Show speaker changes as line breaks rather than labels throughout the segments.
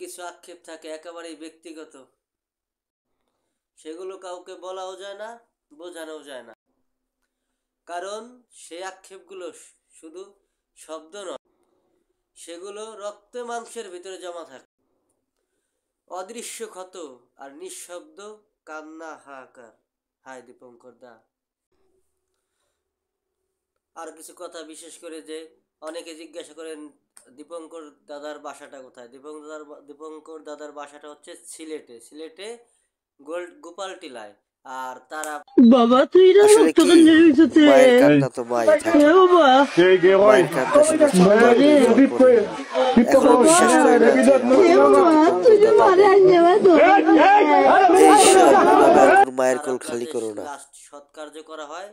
কিছু আক্ষেপ থাকে একেবারেই ব্যক্তিগত, সেগুলো কাউকে বলাও যায় না, বোঝানোও যায় না। কারণ সেই আক্ষেপগুলো শুধু শব্দ নয়, সেগুলো রক্ত মাংসের ভিতরে জমা থাকে। অদৃশ্য ক্ষত আর নিঃশব্দ কান্না, হাহাকার। হায় দীপঙ্কর দা। আর কিছু কথা, বিশেষ করে যে অনেকে জিজ্ঞাসা করেন দীপঙ্কর দাদার বাসাটা কোথায়। দীপঙ্কর দাদার বাসাটা হচ্ছে সিলেটে গোপাল টিলায়। আর তারা
বাবা তুই না
আসলে কি
তোদের নির্বিশেষে
মায়ের কান্না তো মাই থাকে,
বাবা
মায়ের কান্না শুধু
বাবারে
এখনো বিশ্বাস করি না যে
তুই যে মারে আসবে
মায়ের কোল খালি করো না।
লাস্ট সৎকার্য করা হয়।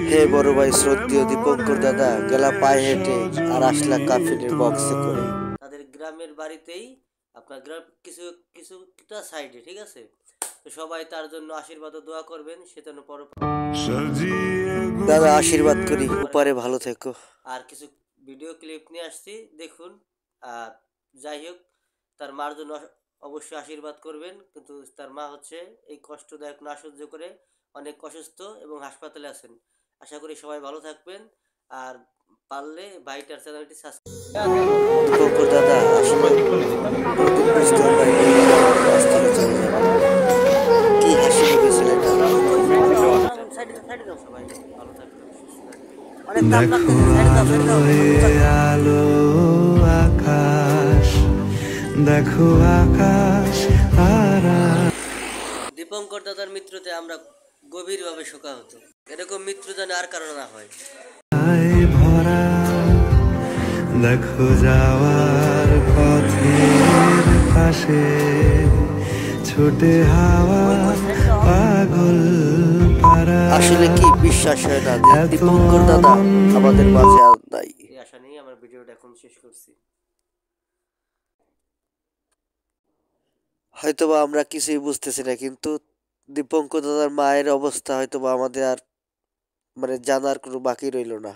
হে বড় ভাই শ্রদ্ধেয় দীপঙ্কর দাদা, গেলা পায়ে হেঁটে আর আসলা কাফিনের বক্সে করে।
তাদের গ্রামের বাড়িতেই, আপনার গ্রাম কিছুটা সাইডে, ঠিক আছে। তো সবাই তার জন্য আশীর্বাদ ও দোয়া করবেন, সে যেন
দাদা আশীর্বাদ করি, উপারে ভালো থেকো।
আর কিছু ভিডিও ক্লিপ নিয়ে আসছি, দেখুন। আর যাই হোক, তার মার জন্য অবশ্যই আশীর্বাদ করবেন। কিন্তু তার মা হচ্ছে এই কষ্টদায়ক না সহ্য করে অনেক অসুস্থ এবং হাসপাতালে আছেন। আশা করি সবাই ভালো থাকবেন। আর পারলে ভাইটার চ্যানেলটি
দীপঙ্কর দাদা আসলে কি হাসি লেগেছিল
আলো আকাশ, দেখো আকাশ তারা।
দীপঙ্কর দাদার মৃত্যুতে আমরা গভীরভাবে শোকাহত। এরকম মৃত্যু যেন আর কারণ না হয়।
ভরা দেখো যাওয়ার পথের পাশে ছোটে হাওয়া পাগল পারা।
আসলে কি বিশ্বাস হয় না যে দীপঙ্কর দাদা আমাদের মাঝে আর নাই।
এই আশা নিয়ে আমার ভিডিওটা এখন শেষ করছি।
হয়তোবা আমরা কিছুই বুঝতেছি না, কিন্তু দীপঙ্কর দাদার মায়ের অবস্থা হয়তোবা আমাদের আর জানার কোনো বাকি রইল না।